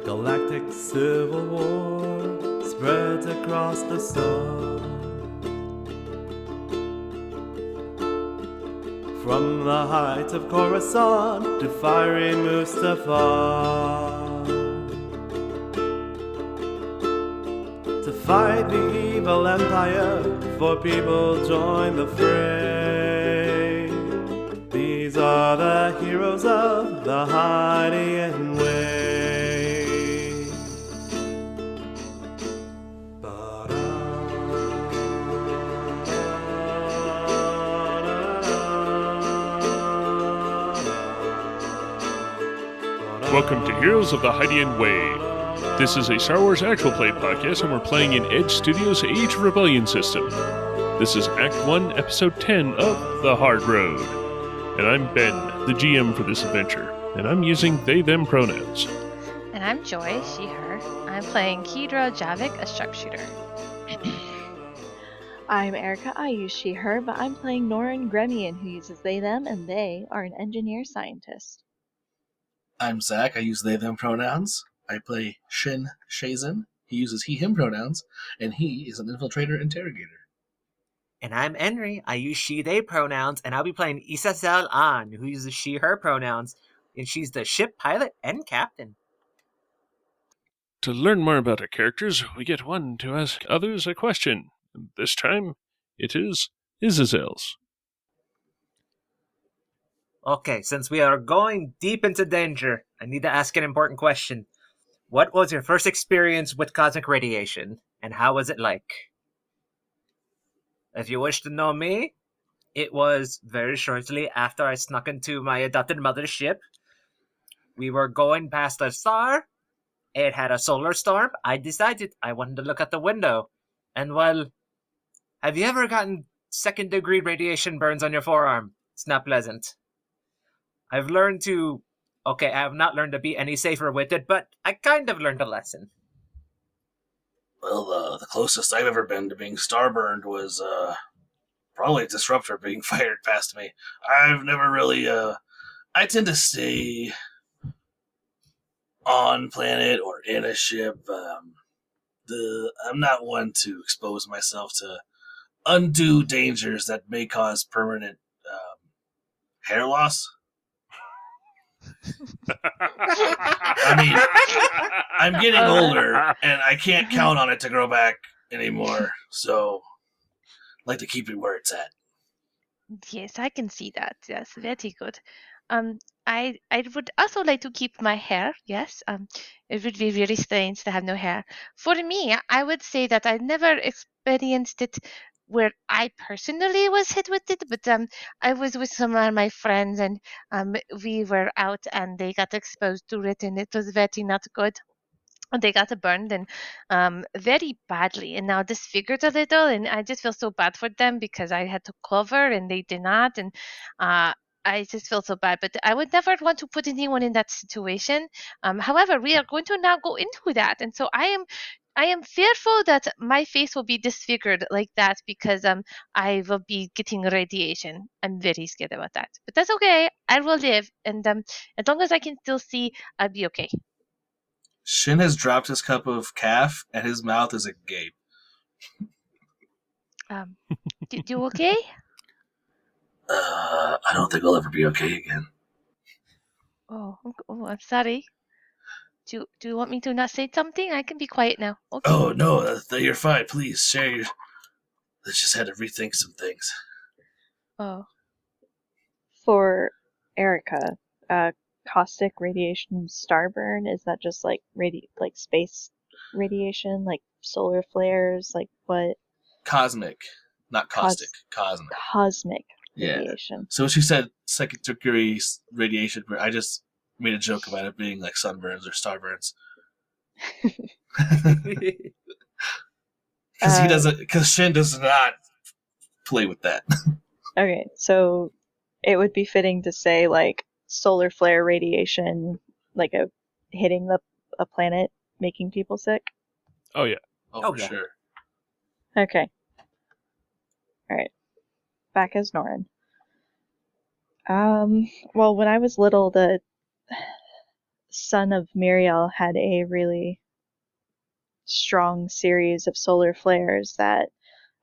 galactic civil war spreads across the sun. From the heights of Coruscant to fiery Mustafar, to fight the evil empire, for people join the fray. These are the heroes of the Hydian Way. Welcome to Heroes of the Hydian Way. This is a Star Wars actual play podcast, and we're playing in Edge Studios' Age of Rebellion system. This is Act 1, Episode 10 of The Hard Road. And I'm Ben, the GM for this adventure, and I'm using they-them pronouns. And I'm Joy, she, her. I'm playing Kedra Javik, a sharpshooter. I'm Erica, I use she, her, but I'm playing Norin Gremian, who uses they, them, and they are an engineer-scientist. I'm Zach, I use they, them pronouns. I play Shin Shazin. He uses he, him pronouns, and he is an infiltrator interrogator. And I'm Henry, I use she, they pronouns, and I'll be playing Isasel An, who uses she, her pronouns, and she's the ship pilot and captain. To learn more about our characters, we get one to ask others a question. This time, it is Isazel's. Okay, since we are going deep into danger, I need to ask an important question. What was your first experience with cosmic radiation, and how was it like? If you wish to know me, it was very shortly after I snuck into my adopted mother's ship. We were going past a star. It had a solar storm. I decided I wanted to look out the window. And well, have you ever gotten second-degree radiation burns on your forearm? It's not pleasant. I have not learned to be any safer with it, but I kind of learned a lesson. Well, the closest I've ever been to being starburned was probably a disruptor being fired past me. I've never really, I tend to stay on planet or in a ship. I'm not one to expose myself to undue dangers that may cause permanent hair loss. I mean, I'm getting older, and I can't count on it to grow back anymore, so I like to keep it where it's at. Yes, I can see that. Yes, very good. I would also like to keep my hair. Yes. It would be really strange to have no hair. For me, I would say that I never experienced it where I personally was hit with it, but I was with some of my friends, and we were out, and they got exposed to it, and it was very not good. They got burned and very badly, and now disfigured a little, and I just feel so bad for them because I had to cover and they did not, and I just feel so bad. But I would never want to put anyone in that situation. However, we are going to now go into that, and so I am fearful that my face will be disfigured like that because I will be getting radiation. I'm very scared about that, but that's okay. I will live, and as long as I can still see, I'll be okay. Shin has dropped his cup of calf, and his mouth is agape. You okay? I don't think I'll ever be okay again. Oh, I'm sorry. Do you want me to not say something? I can be quiet now. Okay. Oh, no, you're fine. Please, share your... I just had to rethink some things. Oh. For Erica, caustic radiation starburn, is that just like space radiation, like solar flares, like what? Cosmic, not caustic. Cosmic. Cosmic Yeah. radiation. So when she said second degree radiation, I just made a joke about it being like sunburns or starburns. Because Shin does not play with that. Okay, so it would be fitting to say like solar flare radiation, like hitting a planet, making people sick. Oh, yeah. Oh, for sure. Okay. Alright. Back as Norin. Well, when I was little, the son of Muriel had a really strong series of solar flares that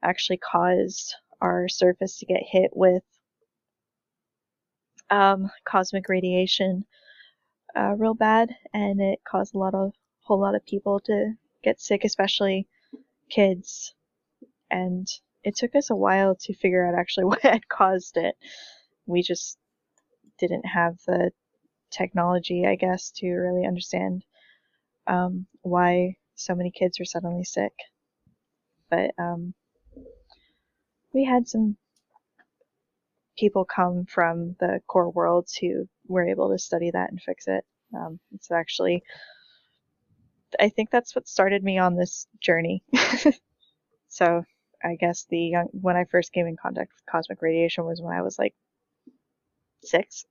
actually caused our surface to get hit with cosmic radiation real bad, and it caused whole lot of people to get sick, especially kids. And it took us a while to figure out actually what had caused it. We just didn't have the technology, I guess, to really understand why so many kids were suddenly sick. But we had some people come from the core worlds who were able to study that and fix it. It's actually, I think that's what started me on this journey. So I guess when I first came in contact with cosmic radiation was when I was like 6,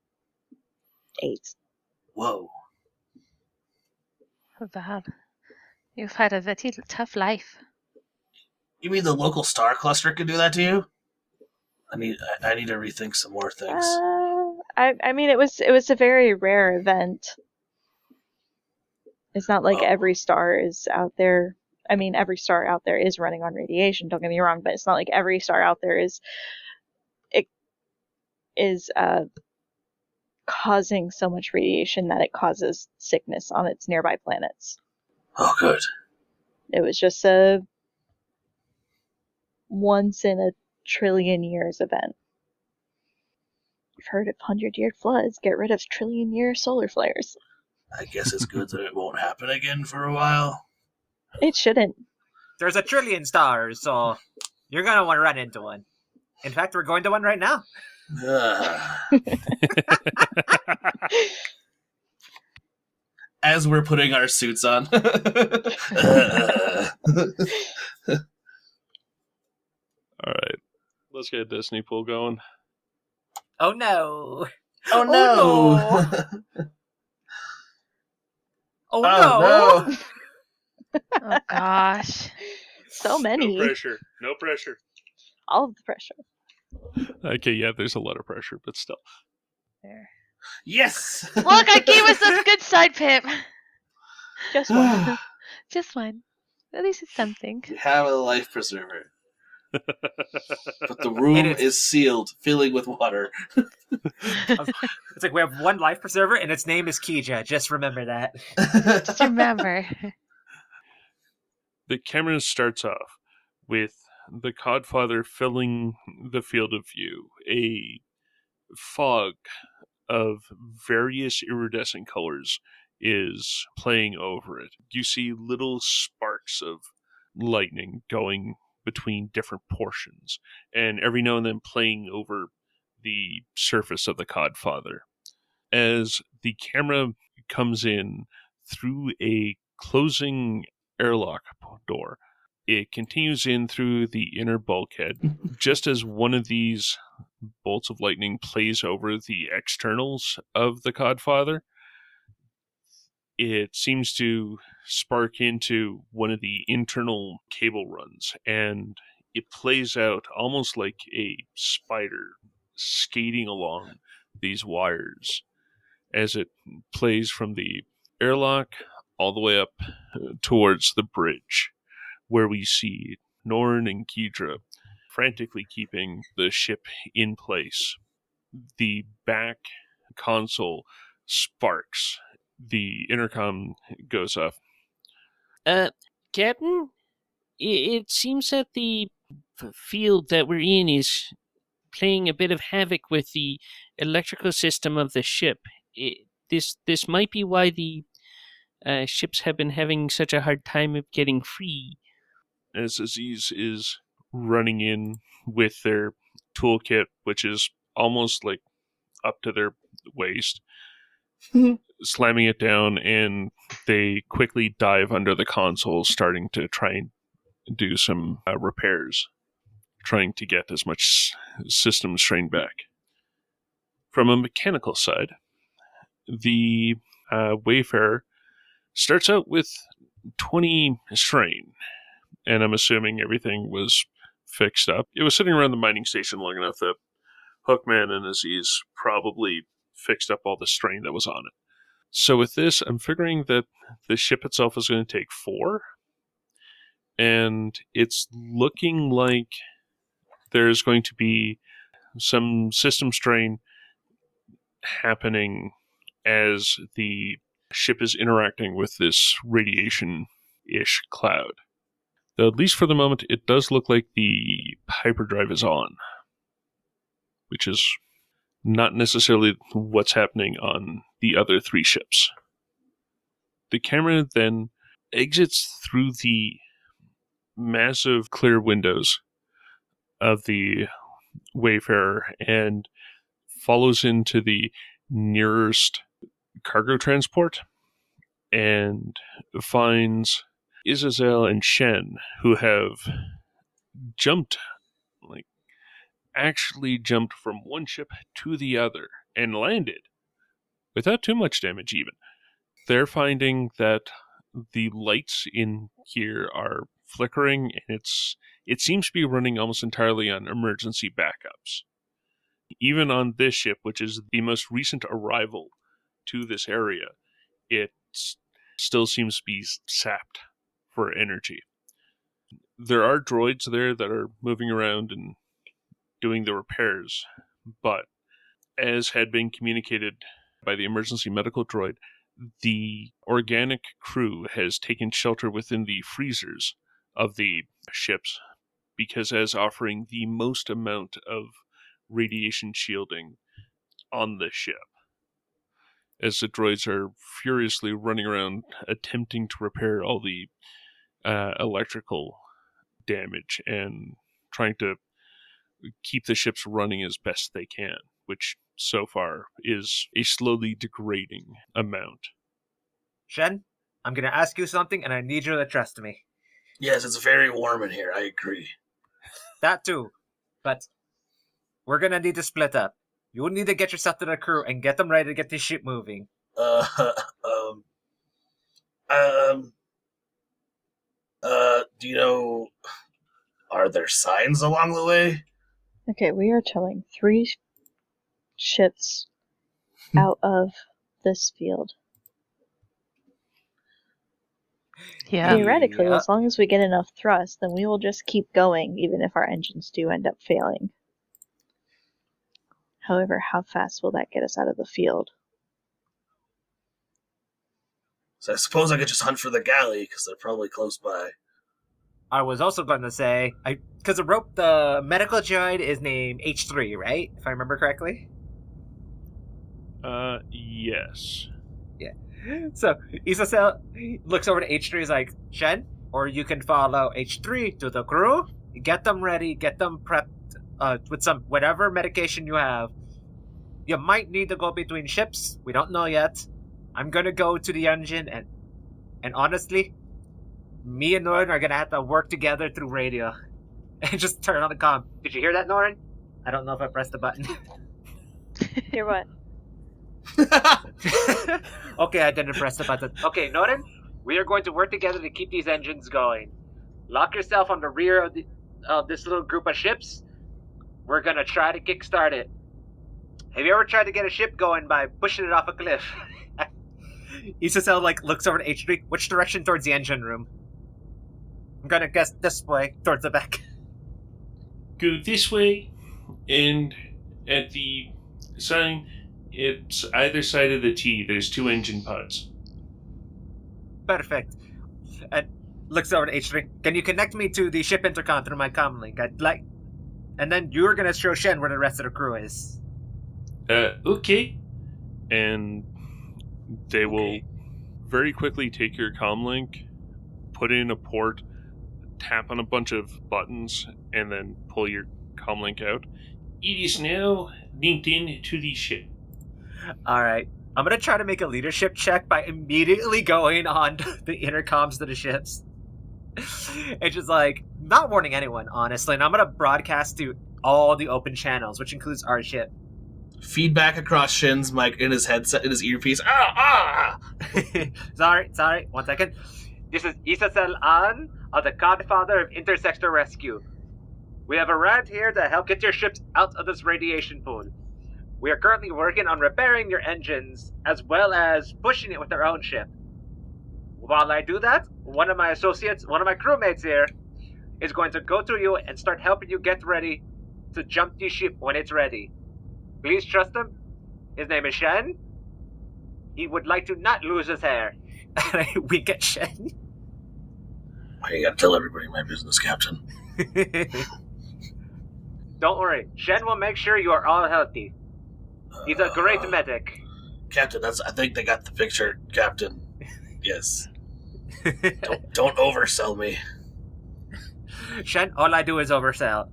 8. Whoa. Wow. You've had a very tough life. You mean the local star cluster could do that to you? I need to rethink some more things. I mean, it was a very rare event. It's not like every star is out there. I mean, every star out there is running on radiation. Don't get me wrong, but it's not like every star out there is causing so much radiation that it causes sickness on its nearby planets. Oh, good. It was just a once in a trillion years event. You've heard of 100-year floods. Get rid of trillion-year solar flares. I guess it's good that it won't happen again for a while. It shouldn't. There's a trillion stars, so you're going to want to run into one. In fact, we're going to one right now. As we're putting our suits on. All right. Let's get a Disney pool going. Oh no. Oh no. Oh no. Oh gosh. So many. No pressure. No pressure. All of the pressure. Okay, yeah, there's a lot of pressure, but still. There. Yes. Look, I gave us a good side pip. Just one. Just one. At least it's something. We have a life preserver. But the room And is sealed, filling with water. It's like we have one life preserver, and its name is Kija. Just remember that. Just remember. The camera starts off with the Codfather filling the field of view. A fog of various iridescent colors is playing over it. You see little sparks of lightning going between different portions, and every now and then playing over the surface of the Codfather. As the camera comes in through a closing airlock door, it continues in through the inner bulkhead. Just as one of these bolts of lightning plays over the externals of the Codfather, it seems to spark into one of the internal cable runs, and it plays out almost like a spider skating along these wires as it plays from the airlock all the way up towards the bridge, where we see Norn and Kidra frantically keeping the ship in place. The back console sparks. The intercom goes up. Captain? It seems that the field that we're in is playing a bit of havoc with the electrical system of the ship. This might be why the ships have been having such a hard time of getting free. As Aziz is running in with their toolkit, which is almost like up to their waist, slamming it down, and they quickly dive under the console, starting to try and do some repairs, trying to get as much system strain back. From a mechanical side, the Wayfarer starts out with 20 strain, and I'm assuming everything was fixed up. It was sitting around the mining station long enough that Hookman and Aziz probably fixed up all the strain that was on it. So with this, I'm figuring that the ship itself is going to take 4. And it's looking like there's going to be some system strain happening as the ship is interacting with this radiation-ish cloud. Though at least for the moment, it does look like the hyperdrive is on, which is not necessarily what's happening on the other 3 ships. The camera then exits through the massive clear windows of the Wayfarer and follows into the nearest cargo transport and finds Izazel and Shen, who have actually jumped from one ship to the other and landed without too much damage even. They're finding that the lights in here are flickering, and it seems to be running almost entirely on emergency backups. Even on this ship, which is the most recent arrival to this area, it still seems to be sapped for energy. There are droids there that are moving around and doing the repairs, but as had been communicated by the emergency medical droid, the organic crew has taken shelter within the freezers of the ships because as offering the most amount of radiation shielding on the ship, as the droids are furiously running around attempting to repair all the electrical damage and trying to keep the ships running as best they can, which so far is a slowly degrading amount. Shen, I'm going to ask you something, and I need you to trust me. Yes, it's very warm in here. I agree. That too. But we're going to need to split up. You need to get yourself to the crew and get them ready to get this ship moving. Do you know, are there signs along the way? Okay, we are towing 3 ships out of this field. Yeah. Theoretically, Yeah. as long as we get enough thrust, then we will just keep going, even if our engines do end up failing. However, how fast will that get us out of the field? So I suppose I could just hunt for the galley, because they're probably close by. I was also going to say, because the medical droid is named H3, right? If I remember correctly? Yes. So, Isacel looks over to H3 is like, Shen, or you can follow H3 to the crew, get them ready, get them prepped with some whatever medication you have. You might need to go between ships. We don't know yet. I'm going to go to the engine, and honestly, me and Norin are going to have to work together through radio. And just turn on the comm. Did you hear that, Norin? I don't know if I pressed the button. Hear what? Okay, I didn't press the button. Okay, Norin, we are going to work together to keep these engines going. Lock yourself on the rear of this little group of ships. We're going to try to kickstart it. Have you ever tried to get a ship going by pushing it off a cliff? Isacel looks over to H3. Which direction towards the engine room? I'm gonna guess this way, towards the back. Go this way, and at the sign, it's either side of the T. There's 2 engine pods. Perfect. And looks over to H3. Can you connect me to the ship intercom through my comm link? And then you're gonna show Shen where the rest of the crew is. Okay. And they will very quickly take your comm link, put in a port, tap on a bunch of buttons, and then pull your comm link out. It is now linked in to the ship. Alright. I'm gonna try to make a leadership check by immediately going on the intercoms to the ships. It's just not warning anyone, honestly, and I'm gonna broadcast to all the open channels, which includes our ship. Feedback across Shin's mic in his headset, in his earpiece. Sorry, 1 second. This is Isacel An of the Godfather of Intersector Rescue. We have arrived here to help get your ships out of this radiation pool. We are currently working on repairing your engines, as well as pushing it with our own ship. While I do that, one of my crewmates here, is going to go to you and start helping you get ready to jump the ship when it's ready. Please trust him. His name is Shen. He would like to not lose his hair. And I wink at Shen. Why you gotta tell everybody my business, Captain? Don't worry. Shen will make sure you are all healthy. He's a great medic. Captain, I think they got the picture, Captain. Yes. Don't oversell me. Shen, all I do is oversell.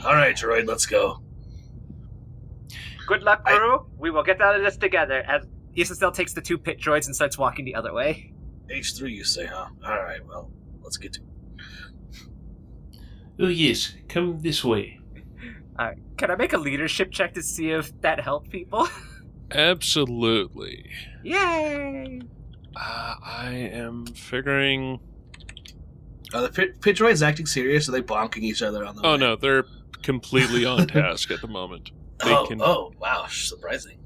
All right, droid, let's go. Good luck, crew. We will get out of this together. As Isasel takes the 2 pit droids and starts walking the other way. H3, you say, huh? All right, well, let's get to. Oh yes, come this way. Can I make a leadership check to see if that helped people? Absolutely. Yay! I am figuring... Are the pit droids acting serious? Are they bonking each other on the Oh way? no, they're completely on task at the moment. Oh, wow, surprising.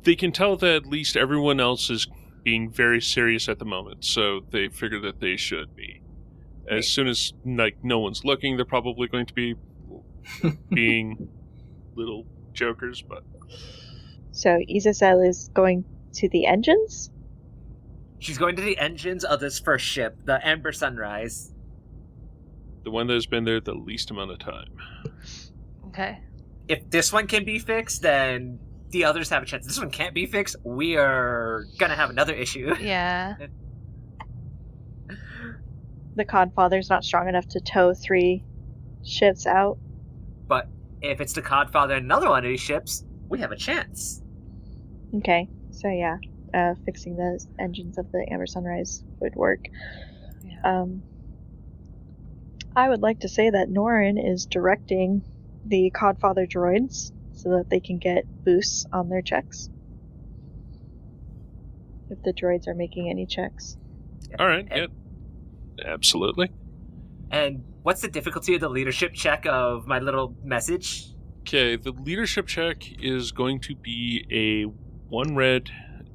They can tell that at least everyone else is being very serious at the moment, so they figure that they should be. As soon as no one's looking, they're probably going to be being little jokers, but... So Isasel is going to the engines? She's going to the engines of this first ship, the Amber Sunrise. The one that has been there the least amount of time. Okay. If this one can be fixed, then the others have a chance. If this one can't be fixed, we are gonna have another issue. Yeah. The Codfather's not strong enough to tow 3 ships out. But if it's the Codfather and another one of these ships, we have a chance. Okay, so yeah, fixing the engines of the Amber Sunrise would work. Yeah. I would like to say that Norin is directing the Codfather droids so that they can get boosts on their checks. If the droids are making any checks. Alright, yeah. Absolutely. And what's the difficulty of the leadership check of my little message? Okay, the leadership check is going to be a 1 red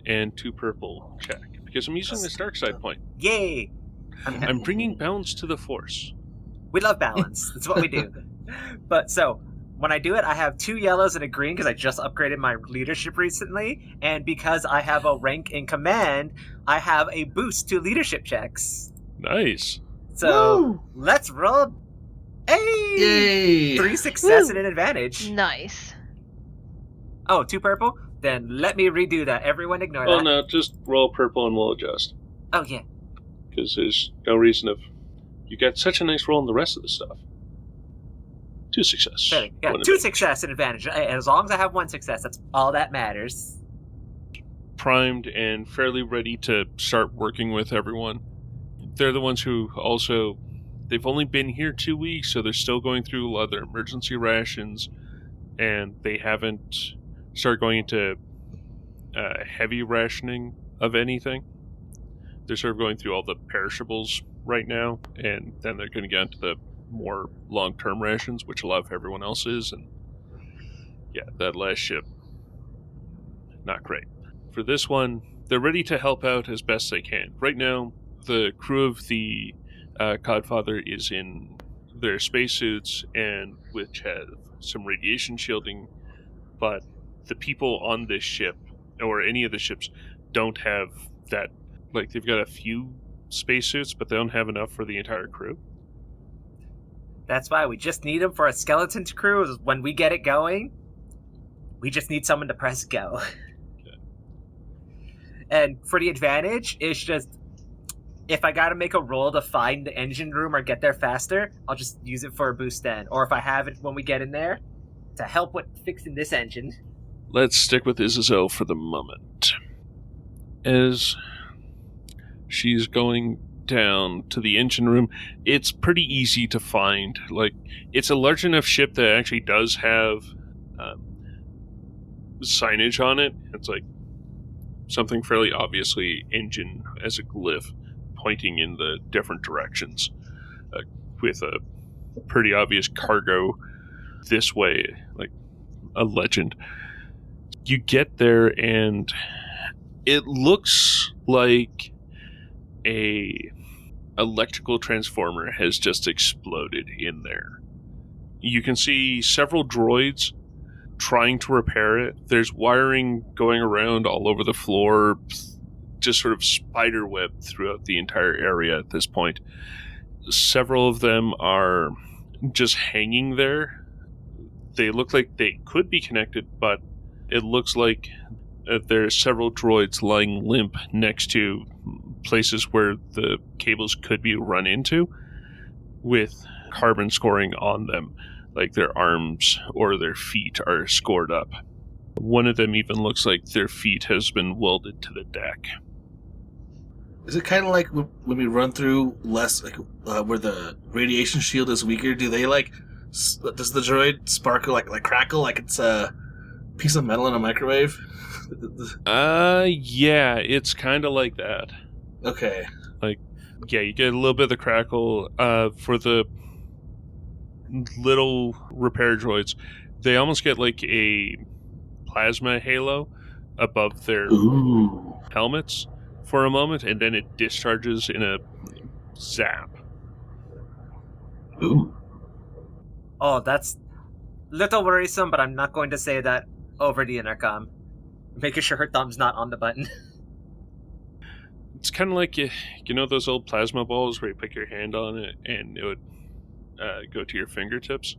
and 2 purple check, because I'm using this dark side point. Yay! I'm bringing balance to the Force. We love balance. That's what we do. But so, when I do it, I have 2 yellows and a green because I just upgraded my leadership recently, and because I have a rank in command, I have a boost to leadership checks. Nice. So, let's roll. Hey! Yay! 3 success Woo! and an advantage. Nice. Oh, 2 purple? Then let me redo that. Everyone ignore Oh that. no, just roll purple and we'll adjust. Oh, yeah. Because there's no reason of... You got such a nice roll in the rest of the stuff. 2 success. Better. Yeah, 2 success and advantage. As long as I have 1 success, that's all that matters. Primed and fairly ready to start working with everyone. They're the ones who also... They've only been here 2 weeks, so they're still going through a lot of their emergency rations, and they haven't started going into heavy rationing of anything. They're sort of going through all the perishables right now, and then they're going to get into the more long-term rations, which a lot of everyone else is, and yeah, that last ship, not great. For this one, they're ready to help out as best they can. Right now, the crew of the Codfather is in their spacesuits, and which have some radiation shielding, but the people on this ship, or any of the ships, don't have that. Like, they've got a few spacesuits, but they don't have enough for the entire crew. That's why we just need them for a skeleton crew. When we get it going, we just need someone to press go. Okay. And for the advantage, it's just, if I gotta make a roll to find the engine room or get there faster, I'll just use it for a boost then. Or if I have it when we get in there, to help with fixing this engine. Let's stick with Isabel for the moment. As she's going down to the engine room, it's pretty easy to find. Like, it's a large enough ship that actually does have signage on it. It's like something fairly obviously engine as a glyph pointing in the different directions with a pretty obvious cargo this way, like a legend. You get there and it looks like a electrical transformer has just exploded in there. You can see several droids trying to repair it. There's wiring going around all over the floor, just sort of spiderweb throughout the entire area at this point. Several of them are just hanging there. They look like they could be connected, but it looks like there are several droids lying limp next to places where the cables could be run into with carbon scoring on them, like their arms or their feet are scored up. One of them even looks like their feet has been welded to the deck. Is it kind of like when we run through less, like where the radiation shield is weaker? Do they does the droid sparkle, like crackle, like it's a piece of metal in a microwave? Yeah, it's kind of like that. Okay. Yeah, you get a little bit of the crackle. For the little repair droids, they almost get like a plasma halo above their helmets for a moment, and then it discharges in a zap. Ooh. Oh, that's a little worrisome, but I'm not going to say that over the intercom. Making sure her thumb's not on the button. It's kind of like, you know those old plasma balls where you put your hand on it and it would go to your fingertips?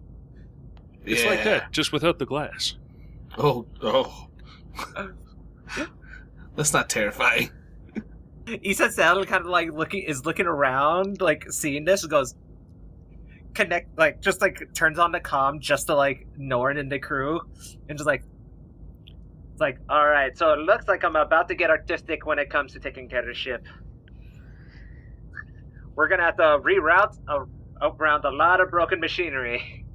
It's like that, just without the glass. Oh. That's not terrifying. Isacel kind of like looking around, like seeing this, and goes, connect, like just like turns on the comm just to like Norn and the crew, and just like, it's like, all right, so it looks like I'm about to get artistic when it comes to taking care of the ship. We're gonna have to reroute around a lot of broken machinery.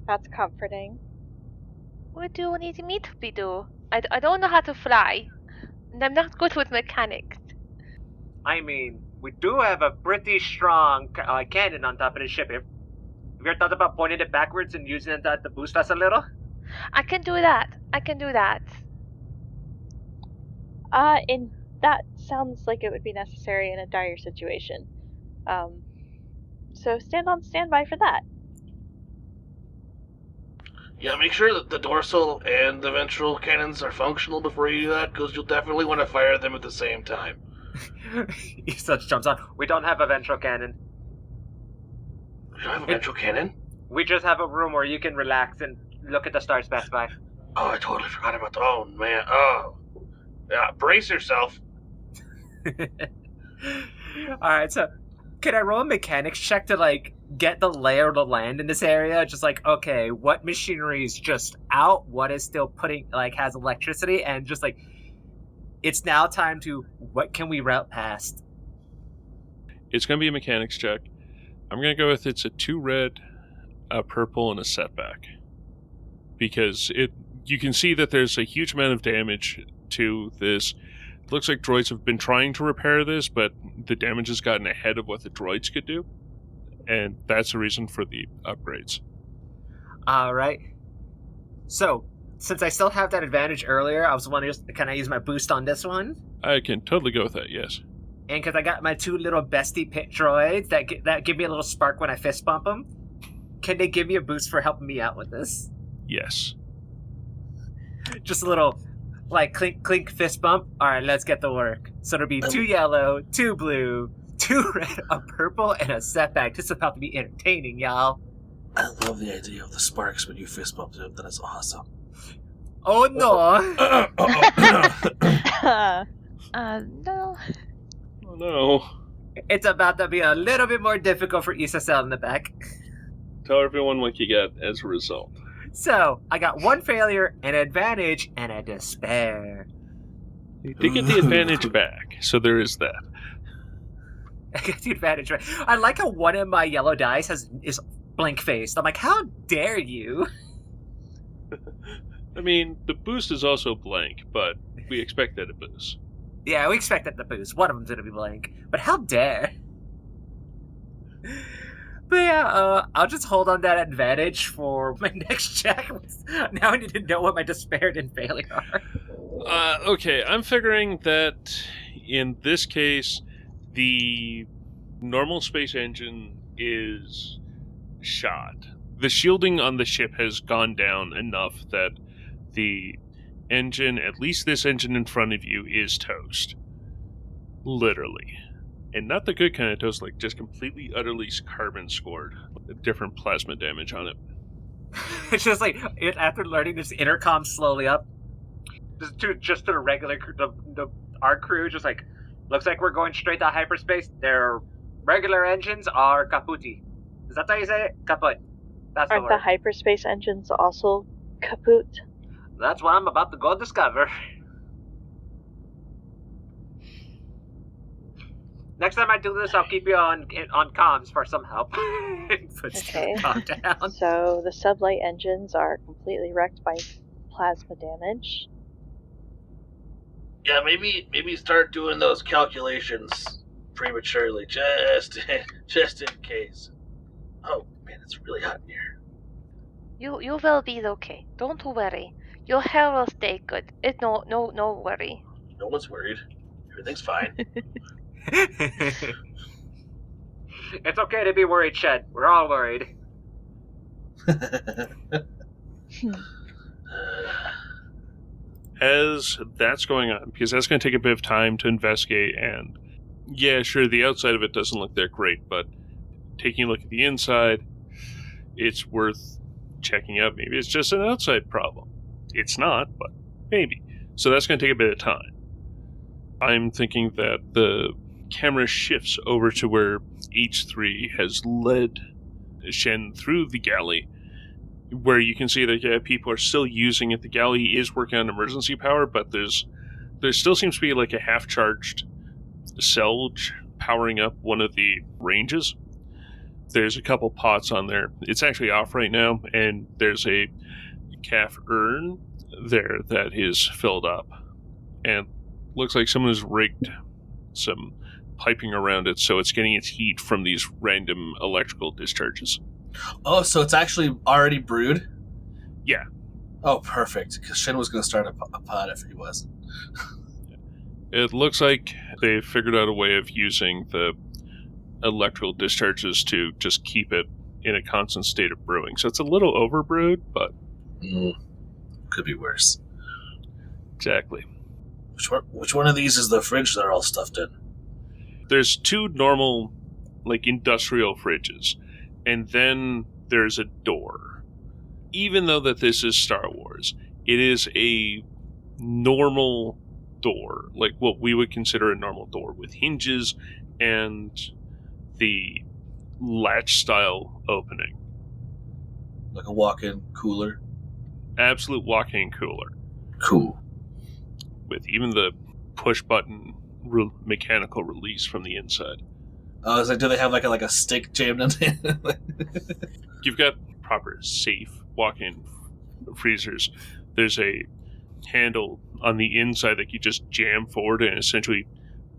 That's comforting. What do you need me to do? I don't know how to fly. And I'm not good with mechanics. I mean, we do have a pretty strong cannon on top of the ship. Have you ever thought about pointing it backwards and using it to boost us a little? I can do that. And that sounds like it would be necessary in a dire situation. So stand on standby for that. Yeah, make sure that the dorsal and the ventral cannons are functional before you do that, because you'll definitely want to fire them at the same time. Such jumps on. We don't have a ventral cannon. You don't have a ventral cannon? We just have a room where you can relax and look at the stars pass by. Oh, I totally forgot about that. Oh, man. Oh. Yeah, brace yourself. Alright, so can I roll a mechanics check to, like, get the lay of the land in this area? Just like, okay, what machinery is just out? What is still has electricity? And just like, it's now time to, what can we route past? It's going to be a mechanics check. I'm going to go with it's a 2 red, a purple, and a setback. Because you can see that there's a huge amount of damage to this. It looks like droids have been trying to repair this, but the damage has gotten ahead of what the droids could do. And that's the reason for the upgrades. Alright. So, since I still have that advantage earlier, I was wondering, can I use my boost on this one? I can totally go with that, yes. And because I got my 2 little bestie pit droids that give me a little spark when I fist bump them, can they give me a boost for helping me out with this? Yes. Just a little, like, clink, clink, fist bump. Alright, let's get to work. So it'll be 2 yellow, 2 blue, 2 red, a purple, and a setback. This is about to be entertaining, y'all. I love the idea of the sparks when you fist bump them. That is awesome. Oh, no. No. Oh, no. It's about to be a little bit more difficult for Isacel in the back. Tell everyone what you get as a result. So, I got 1 failure, an advantage, and a despair. You did get the advantage back, so there is that. I got the advantage right. I like how one of my yellow dice is blank faced. I'm like, how dare you? I mean, the boost is also blank, but we expect that to boost. Yeah, we expect that to boost. One of them's gonna be blank. But how dare? But yeah, I'll just hold on that advantage for my next check. Now I need to know what my despair and failure are. Okay, I'm figuring that in this case, the normal space engine is shot. The shielding on the ship has gone down enough that the engine, at least this engine in front of you, is toast. Literally. And not the good kind of toast, like just completely, utterly carbon scored. Different plasma damage on it. It's just like, after learning this intercom slowly up, just to the regular crew, our crew, just like, looks like we're going straight to hyperspace. Their regular engines are kaputi. Is that how you say it? Kaput. That's Aren't the the word. hyperspace engines also kaput? That's what I'm about to go discover. Next time I do this, I'll keep you on comms for some help. Okay. Calm down. So the sublight engines are completely wrecked by plasma damage. Yeah, maybe start doing those calculations prematurely, just in case. Oh man, it's really hot in here. You will be okay. Don't worry. Your hair will stay good. No worry. No one's worried. Everything's fine. It's okay to be worried, Shed. We're all worried. As that's going on, because that's going to take a bit of time to investigate, and yeah, sure, the outside of it doesn't look that great, but taking a look at the inside, it's worth checking out. Maybe it's just an outside problem. It's not, but maybe. So that's going to take a bit of time. I'm thinking that the camera shifts over to where H3 has led Shen through the galley, where you can see that people are still using it. The galley is working on emergency power, but there still seems to be like a half-charged Selge powering up one of the ranges. There's a couple pots on there. It's actually off right now, and there's a calf urn there that is filled up. And looks like someone has rigged some piping around it, so it's getting its heat from these random electrical discharges. Oh, so it's actually already brewed? Yeah. Oh, perfect. Because Shen was going to start a pot if he wasn't. It looks like they figured out a way of using the electrical discharges to just keep it in a constant state of brewing. So it's a little overbrewed, but... Could be worse. Exactly. Which one of these is the fridge they're all stuffed in? There's two normal, like, industrial fridges, and then there's a door. Even though that this is Star Wars, it is a normal door, like what we would consider a normal door, with hinges and the latch-style opening. Like a walk-in cooler? Absolute walk-in cooler. Cool. With even the push-button mechanical release from the inside. Oh, I was like, do they have like a stick jammed in it? You've got proper safe walk-in freezers. There's a handle on the inside that you just jam forward and essentially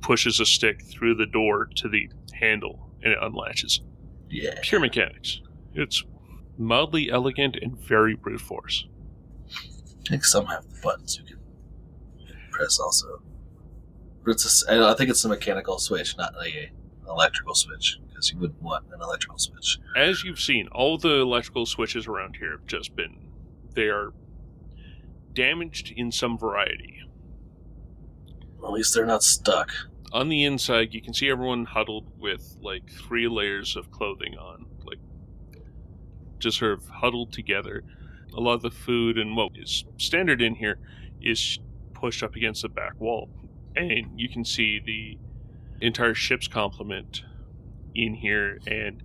pushes a stick through the door to the handle and it unlatches. Yeah. Pure mechanics. It's mildly elegant and very brute force. I think some have buttons you can press also. But I think it's a mechanical switch, not like an electrical switch, because you wouldn't want an electrical switch. As you've seen, all the electrical switches around here have just been... They are damaged in some variety. Well, at least they're not stuck. On the inside, you can see everyone huddled with, like, 3 layers of clothing on. Like, just sort of huddled together. A lot of the food and what is standard in here is pushed up against the back wall. And you can see the entire ship's complement in here, and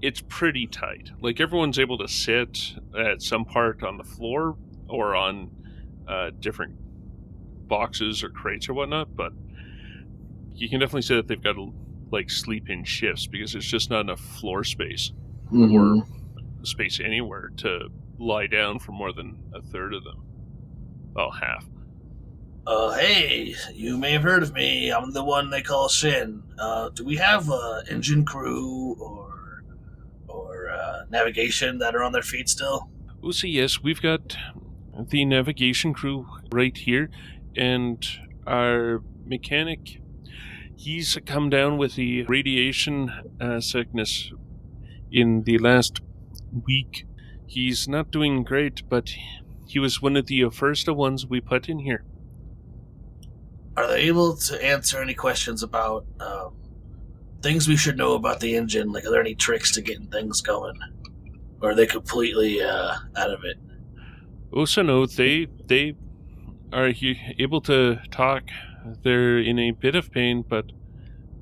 it's pretty tight. Like, everyone's able to sit at some part on the floor or on different boxes or crates or whatnot, but you can definitely say that they've got to, like, sleep in shifts because there's just not enough floor space or space anywhere to lie down for more than a third of them. Well, half. Hey, you may have heard of me. I'm the one they call Shin. Do we have an engine crew or navigation that are on their feet still? Oh, so yes, we've got the navigation crew right here, and our mechanic, he's come down with the radiation sickness in the last week. He's not doing great, but he was one of the first ones we put in here. Are they able to answer any questions about things we should know about the engine? Like, are there any tricks to getting things going? Or are they completely out of it? Oh, so no, they are able to talk. They're in a bit of pain, but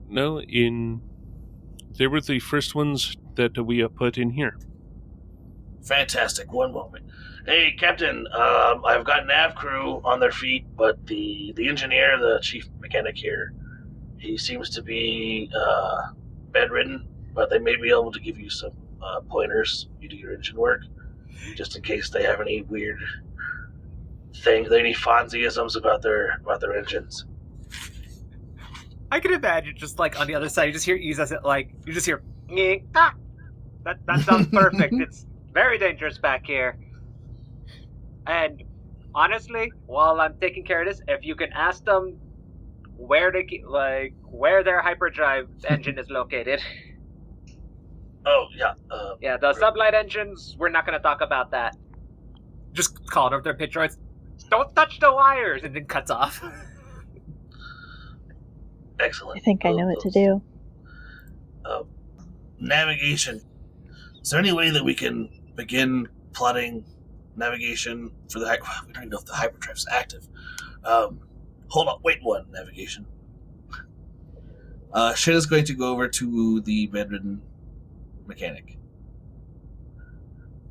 no, they were the first ones that we put in here. Fantastic. One moment. Hey, Captain, I've got nav crew on their feet, but the engineer, the chief mechanic here, he seems to be bedridden, but they may be able to give you some pointers you do your engine work, just in case they have any weird things, any Fonzieisms about their engines. I can imagine just like on the other side, you just hear Isa like you just hear "Nyeh, ah." That sounds perfect. It's very dangerous back here. And honestly, while I'm taking care of this, if you can ask them where their hyperdrive engine is located. Oh yeah. Yeah, the sublight engines. We're not going to talk about that. Just calling up their pit droids. Don't touch the wires, and then cuts off. Excellent. I think I know what to do. Navigation. Is there any way that we can begin plotting navigation for the... We don't even know if the hyperdrive's active. Hold on. Wait one. Navigation. Shin is going to go over to the bedridden mechanic.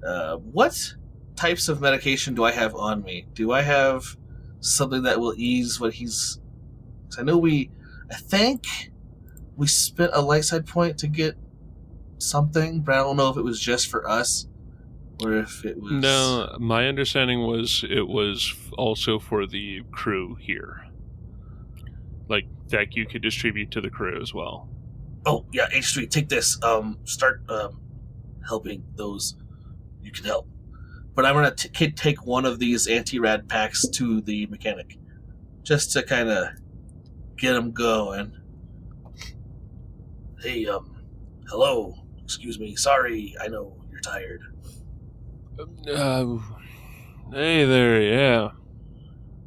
What types of medication do I have on me? Do I have something that will ease what he's... I know I think we spent a light side point to get something, but I don't know if it was just for us or if it was... No, my understanding was it was also for the crew here. Like, that you could distribute to the crew as well. Oh, yeah, H3, take this. Start helping those you can help. But I'm going to take one of these anti-rad packs to the mechanic, just to kind of get him going. Hey, hello. Excuse me. Sorry, I know you're tired. Hey there, yeah.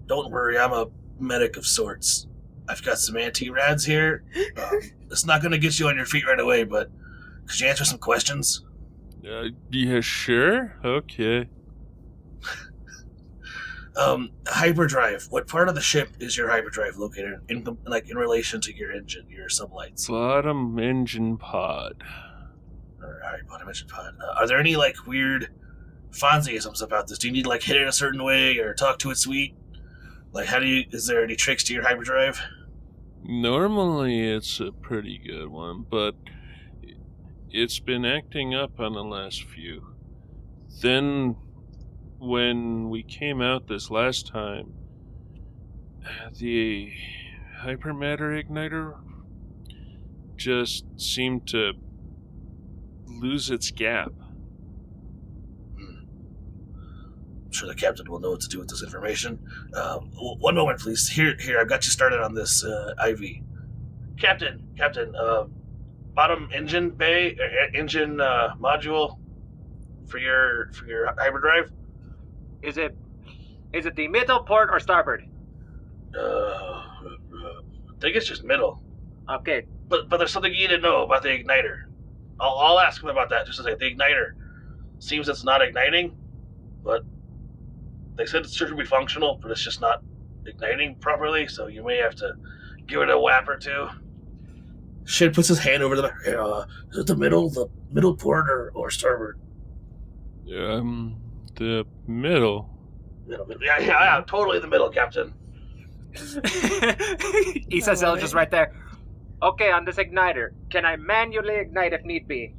Don't worry, I'm a medic of sorts. I've got some anti-rads here. It's not going to get you on your feet right away, but could you answer some questions? Yeah, sure. Okay. Hyperdrive. What part of the ship is your hyperdrive located in relation to your engine, your sublights? Bottom engine pod. Alright, bottom engine pod. Are there any, weird Fonzieisms about this? Do you need, hit it a certain way or talk to it sweet? Is there any tricks to your hyperdrive? Normally it's a pretty good one, but it's been acting up on the last few. Then, when we came out this last time, the hypermatter igniter just seemed to lose its gap. I'm sure the captain will know what to do with this information. One moment, please. Here, I've got you started on this IV. Captain, bottom engine bay, engine module for your hyperdrive. Is it the middle port or starboard? I think it's just middle. Okay. But there's something you need to know about the igniter. I'll ask him about that. Just to say, the igniter seems it's not igniting, but they said it should be functional, but it's just not igniting properly. So you may have to give it a whap or two. Shin puts his hand over the... is it the middle port or starboard? The middle. Middle. Yeah, totally the middle, Captain. Isa's just right there. Okay, on this igniter, can I manually ignite if need be?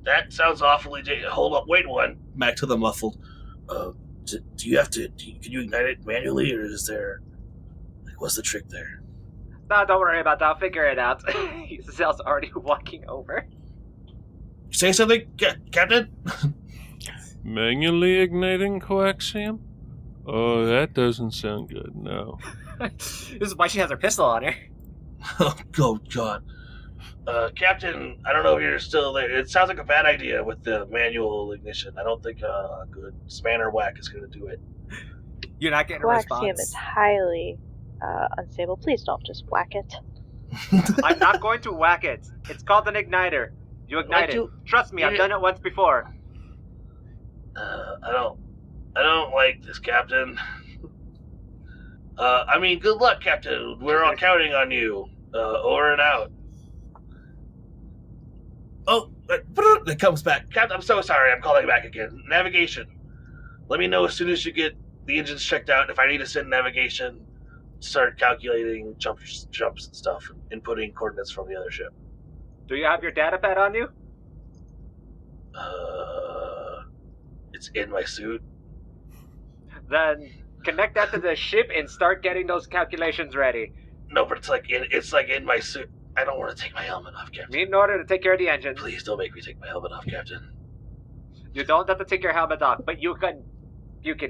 That sounds awfully... Hold up, wait one. Back to the muffled. Do you have to... Can you ignite it manually, or is there... what's the trick there? No, don't worry about that. I'll figure it out. Isa's already walking over. Say something, Captain? Manually igniting coaxium? Oh, that doesn't sound good, no. This is why she has her pistol on her. Oh, God. Captain, I don't know if you're still there. It sounds like a bad idea with the manual ignition. I don't think a good spanner whack is going to do it. You're not getting a Coaxium response. is highly unstable. Please don't just whack it. I'm not going to whack it. It's called an igniter. You ignite it. Trust me, I've done it once before. I don't like this, Captain. I mean, good luck, Captain. We're all counting on you. Over and out. Oh, it comes back. Captain, I'm so sorry. I'm calling back again. Navigation. Let me know as soon as you get the engines checked out. If I need to send navigation, start calculating jumps and stuff, and inputting coordinates from the other ship. Do you have your data pad on you? It's in my suit. Then connect that to the ship and start getting those calculations ready. No, but it's like in my suit. I don't want to take my helmet off, Captain. In order to take care of the engine. Please don't make me take my helmet off, Captain. You don't have to take your helmet off, but you can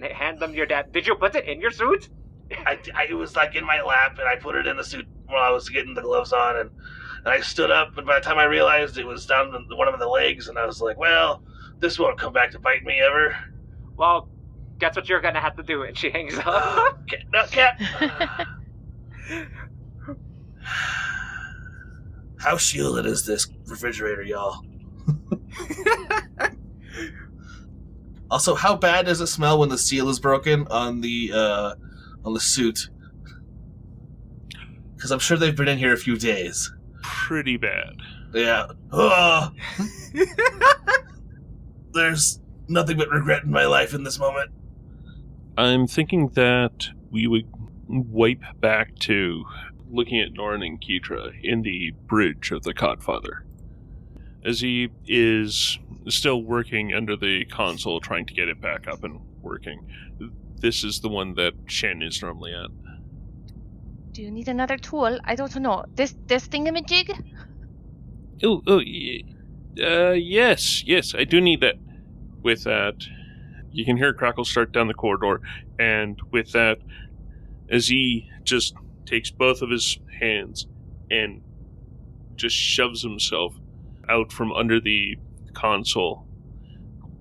hand them your data. Did you put it in your suit? It was like in my lap, and I put it in the suit while I was getting the gloves on, and I stood up, and by the time I realized it was down one of the legs, and I was like, well, this won't come back to bite me ever. Well, guess what you're gonna have to do, and she hangs up. No, Cap. How shielded is this refrigerator, y'all? Also, how bad does it smell when the seal is broken on the suit? Because I'm sure they've been in here a few days. Pretty bad. Yeah. There's nothing but regret in my life in this moment. I'm thinking that we would wipe back to looking at Norn and Keitra in the bridge of the Codfather. As he is still working under the console, trying to get it back up and working. This is the one that Shen is normally at. Do you need another tool? I don't know. This thingamajig? Yes, I do need that. With that, you can hear Crackle start down the corridor, and with that, as he just takes both of his hands and just shoves himself out from under the console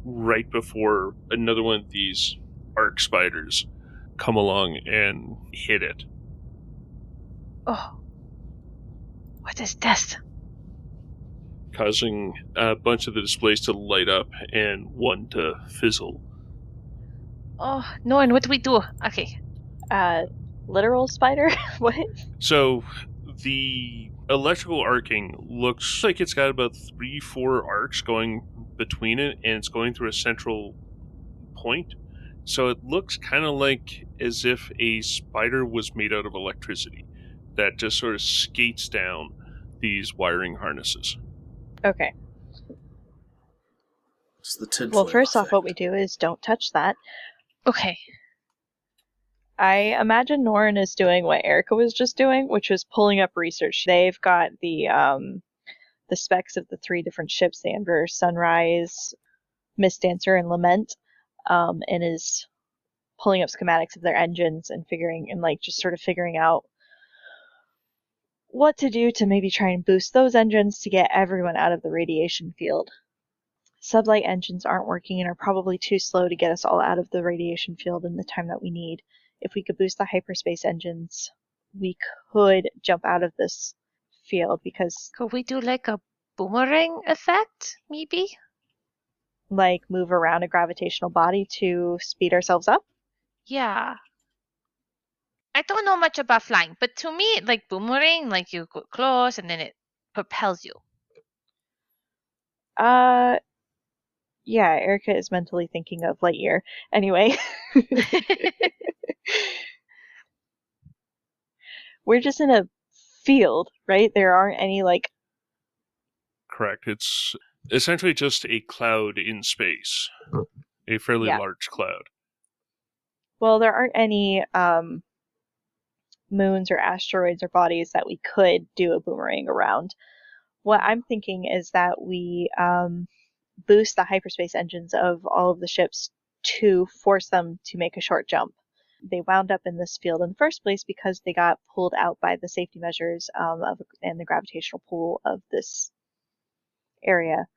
right before another one of these arc spiders come along and hit it. Oh. What is this? Causing a bunch of the displays to light up and one to fizzle. Oh, no, and what do we do? Okay. Literal spider? What? So, the electrical arcing looks like it's got about 3-4 arcs going between it, and it's going through a central point. So it looks kind of like as if a spider was made out of electricity that just sort of skates down these wiring harnesses. Okay. It's the tinfoil Well, first off, effect. what we do is don't touch that. Okay. I imagine Norn is doing what Erica was just doing, which was pulling up research. They've got the specs of the 3 different ships, the Amber, Sunrise, Mist Dancer, and Lament, and is pulling up schematics of their engines and figuring out what to do to maybe try and boost those engines to get everyone out of the radiation field. Sublight engines aren't working and are probably too slow to get us all out of the radiation field in the time that we need. If we could boost the hyperspace engines, we could jump out of this field because, Could we do like a boomerang effect, maybe? like, move around a gravitational body to speed ourselves up? Yeah. I don't know much about flying, but to me, like boomerang, like you go close and then it propels you. Yeah, Erica is mentally thinking of Lightyear. Anyway. We're just in a field, right? There aren't any, like... Correct. It's essentially just a cloud in space. A fairly large cloud. Well, there aren't any moons or asteroids or bodies that we could do a boomerang around. What I'm thinking is that we boost the hyperspace engines of all of the ships to force them to make a short jump. They wound up in this field in the first place because they got pulled out by the safety measures and the gravitational pull of this area.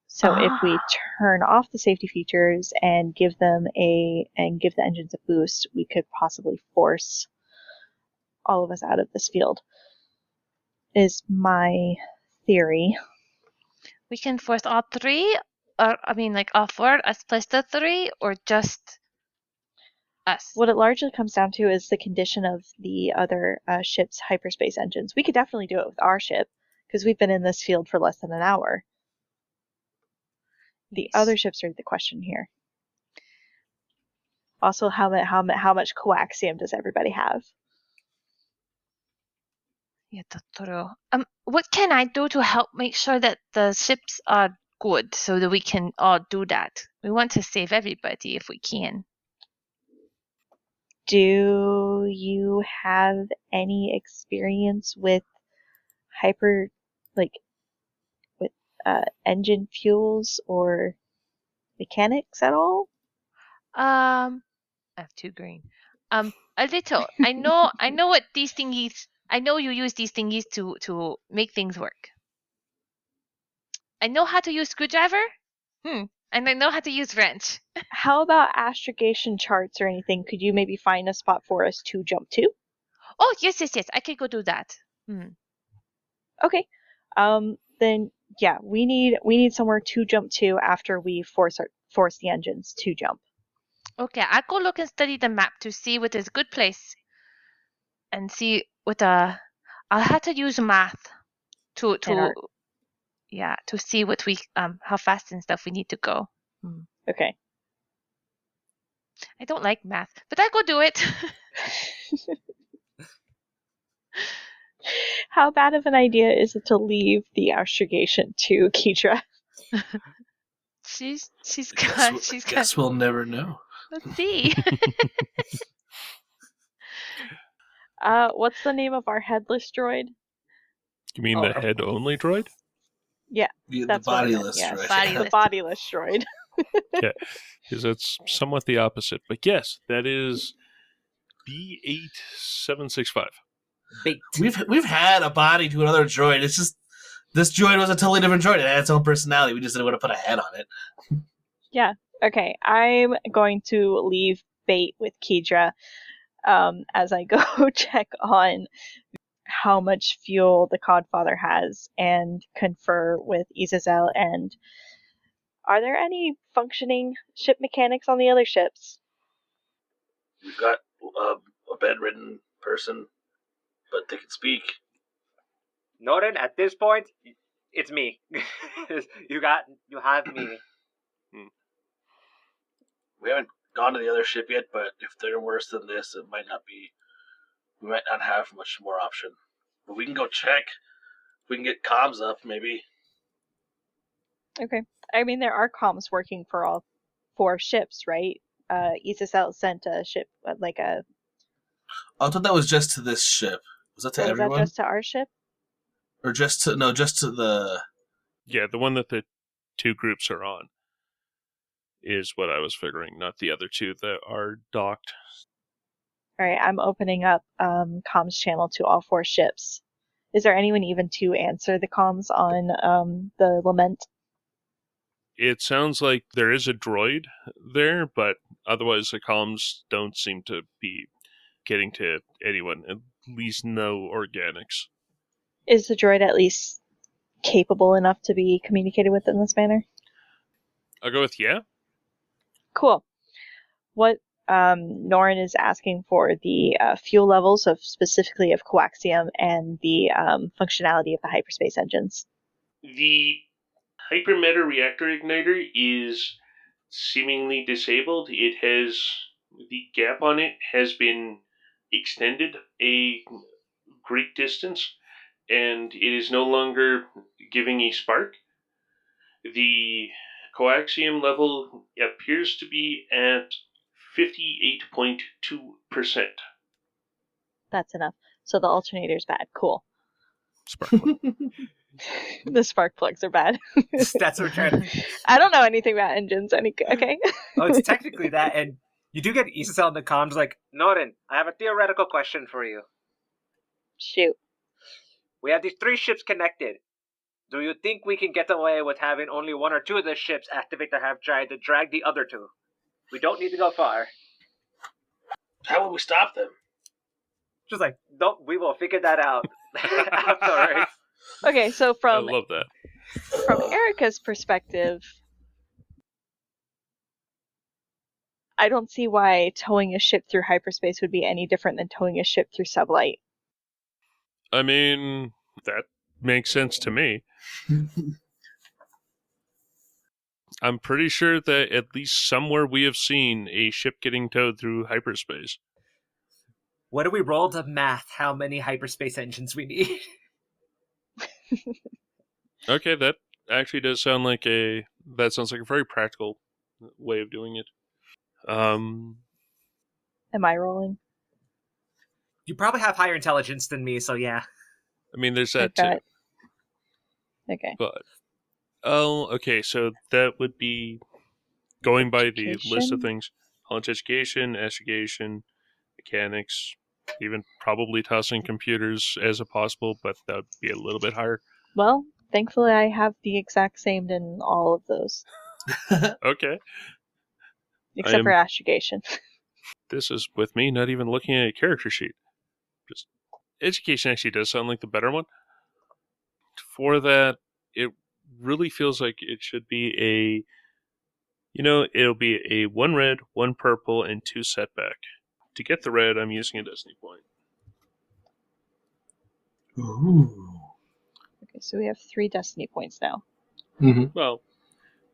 So if we turn off the safety features and give the engines a boost, we could possibly force all of us out of this field. Is my theory. We can force all three, or all four us plus the three, or just us. What it largely comes down to is the condition of the other ship's hyperspace engines. We could definitely do it with our ship, because we've been in this field for less than an hour. The other ships are the question here. Also, how much coaxium does everybody have? Yeah, that's true. What can I do to help make sure that the ships are good so that we can all do that? We want to save everybody if we can. Do you have any experience with engine fuels or mechanics at all? I have 2 green. A little. I know what these thingies. I know you use these thingies to make things work. I know how to use screwdriver. And I know how to use wrench. How about astrogation charts or anything? Could you maybe find a spot for us to jump to? Oh, yes. I can go do that. Okay. Then yeah, we need somewhere to jump to after we force the engines to jump. Okay, I'll go look and study the map to see what is a good place, and see what I'll have to use math to see what we how fast and stuff we need to go. Okay. I don't like math, but I'll go do it. How bad of an idea is it to leave the astrogation to Keitra? She's Guess we'll never know. Let's see. What's the name of our headless droid? You mean the head-only droid? Yeah, The that's what I meant. bodiless Yes, droid. the bodiless droid. Yeah, because it's somewhat the opposite. But yes, that is B8765. Bait. We've had a body to another droid. It's just this droid was a totally different droid. It had its own personality. We just didn't want to put a head on it. Yeah. Okay. I'm going to leave bait with Keitra as I go check on how much fuel the Codfather has and confer with Izazel. And are there any functioning ship mechanics on the other ships? We've got a bedridden person, but they can speak. Norton, at this point, it's me. You have me. We haven't gone to the other ship yet, but if they're worse than this, we might not have much more option. But we can go check. We can get comms up, maybe. Okay. I mean, there are comms working for all 4 ships, right? Izazel sent a ship, I thought that was just to this ship. Was that to everyone? Was that just to our ship? Or just to the... Yeah, the one that the 2 groups are on is what I was figuring, not the other 2 that are docked. Alright, I'm opening up comms channel to all 4 ships. Is there anyone even to answer the comms on the Lament? It sounds like there is a droid there, but otherwise the comms don't seem to be getting to anyone, at least no organics. Is the droid at least capable enough to be communicated with in this manner? I'll go with yeah. Cool. What Norin is asking for the fuel levels of specifically of coaxium and the functionality of the hyperspace engines. The hypermatter reactor igniter is seemingly disabled. The gap on it has been extended a great distance, and it is no longer giving a spark. The coaxium level appears to be at 58.2%. That's enough. So the alternator's bad. Cool. Spark plug. The spark plugs are bad. That's what we're trying to... I don't know anything about engines. Okay. Oh, it's technically that, and you do get Isasel in the comms like, Norin, I have a theoretical question for you. Shoot. We have these 3 ships connected. Do you think we can get away with having only 1 or 2 of the ships activate the half drive to drag the other 2? We don't need to go far. How will we stop them? Just like, don't. We will figure that out afterwards. Okay, so I from love that. Erica's perspective, I don't see why towing a ship through hyperspace would be any different than towing a ship through sublight. I mean, that makes sense to me. I'm pretty sure that at least somewhere we have seen a ship getting towed through hyperspace. What do we roll to math how many hyperspace engines we need? Okay, that actually does sound like a very practical way of doing it. Am I rolling? You probably have higher intelligence than me, so yeah. I mean, there's that I've got- too. Okay. But okay, so that would be going by the list of Education? things: college education, astrogation, mechanics, even probably tossing computers as a possible, but that would be a little bit higher. Well, thankfully I have the exact same in all of those, Okay, except for astrogation. this is with me not even looking at a character sheet. Just education actually does sound like the better one. For that, it really feels like it should be it'll be a 1 red, 1 purple, and 2 setback. To get the red, I'm using a destiny point. Ooh. Okay, so we have 3 destiny points now. Mm-hmm. Well,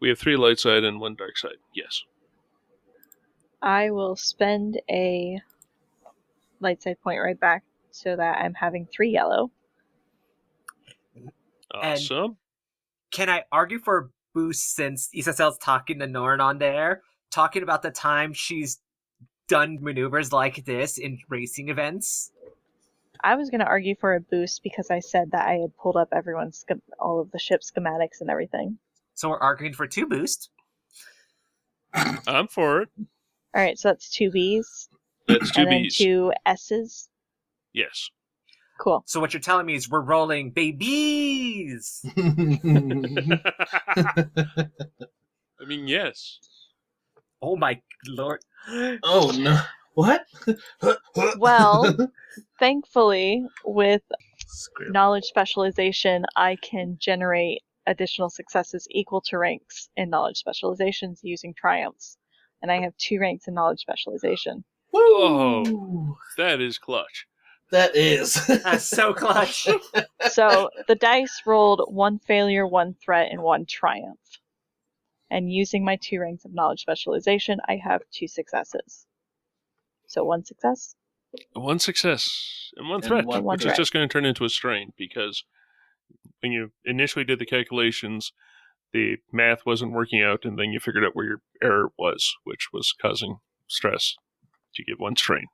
we have 3 light side and 1 dark side. Yes. I will spend a light side point right back so that I'm having 3 yellow. Awesome. Can I argue for a boost since Isasel's talking to Norin on there, talking about the time she's done maneuvers like this in racing events? I was going to argue for a boost because I said that I had pulled up all of the ship schematics and everything. So we're arguing for 2 boosts. I'm for it. Alright, so that's 2 Bs. That's 2 and then Bs. 2 S's. Yes. Cool. So what you're telling me is we're rolling babies! I mean, yes. Oh my lord. Oh no! What? Well, thankfully, with Script. knowledge specialization, I can generate additional successes equal to ranks in knowledge specializations using triumphs. And I have 2 ranks in knowledge specialization. Whoa. That is clutch. That is. That's so clutch. So the dice rolled 1 failure, 1 threat, and 1 triumph. And using my 2 ranks of knowledge specialization, I have 2 successes. So 1 success. 1 success and 1 And threat, one which is threat. just going to turn into a strain because when you initially did the calculations, the math wasn't working out, and then you figured out where your error was, which was causing stress. You get 1 strain.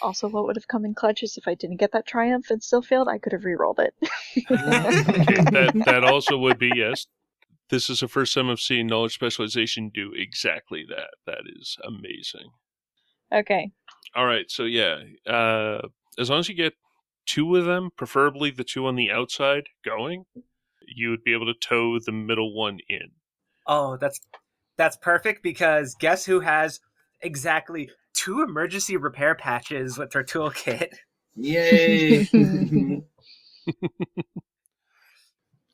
Also, what would have come in clutch is if I didn't get that triumph and still failed, I could have re-rolled it. Okay, that also would be, yes. This is the first time I've seen knowledge specialization do exactly that. That is amazing. Okay. All right, so yeah, as long as you get 2 of them, preferably the 2 on the outside, going, you would be able to tow the middle one in. Oh, that's perfect because guess who has exactly 2 emergency repair patches with her toolkit? Yay!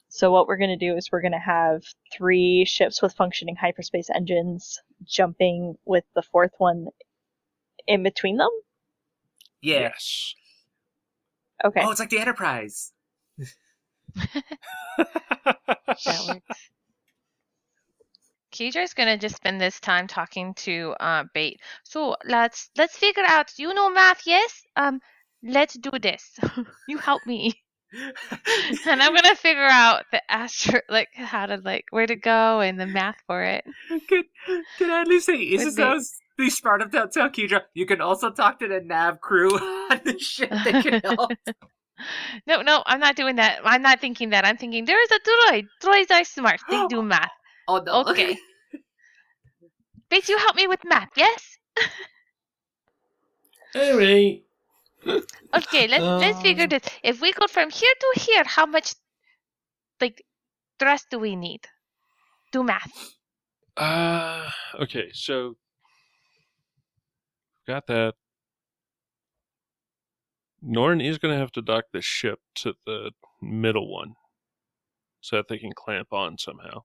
So what we're going to do is we're going to have 3 ships with functioning hyperspace engines jumping with the 4th one in between them? Yeah. Yes. Okay. Oh, it's like the Enterprise. That works. Keedra's gonna just spend this time talking to Bait. So let's figure out. You know math, yes? Let's do this. You help me, and I'm gonna figure out the where to go and the math for it. Can I at least say Would Isasel's be smart enough to tell Keydra, you can also talk to the nav crew on the ship. They can help. No, I'm not doing that. I'm not thinking that. I'm thinking there is a droid. Droids are smart. They do math. Oh no. Okay. Bates, you help me with math, yes? All right. Okay, let's figure this. If we go from here to here, how much thrust do we need? Do math. Okay, so got that. Norn is going to have to dock the ship to the middle one so that they can clamp on somehow.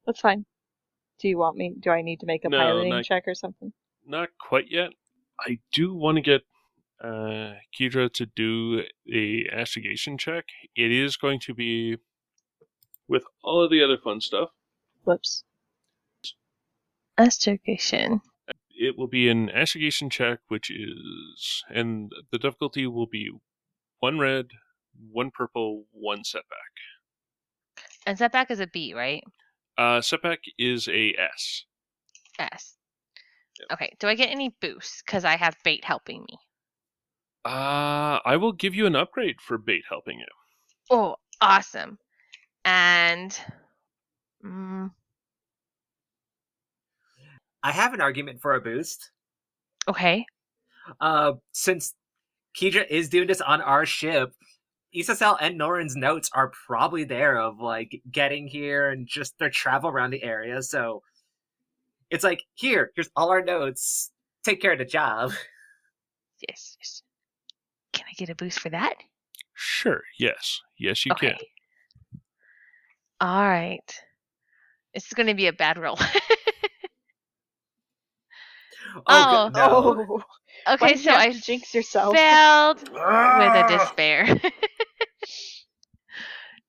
That's fine. Do I need to make a No, piloting check or something? Not quite yet. I do want to get Kidra to do a astrogation check. It is going to be with all of the other fun stuff. Whoops. Astrogation. It will be an astrogation check, and the difficulty will be 1 red, 1 purple, 1 setback. And setback is a B, right? Setback is a S. S. Yep. Okay, do I get any boosts because I have bait helping me? I will give you an upgrade for bait helping you. Oh, awesome. And I have an argument for a boost. okay. Since Kidra is doing this on our ship, Isasel and Norin's notes are probably there of like getting here and just their travel around the area. So it's like, here's all our notes. Take care of the job. Yes. Can I get a boost for that? Sure, yes. Yes, you can. All right. This is going to be a bad roll. Oh, no. Okay, Why so I jinx yourself. failed with a despair.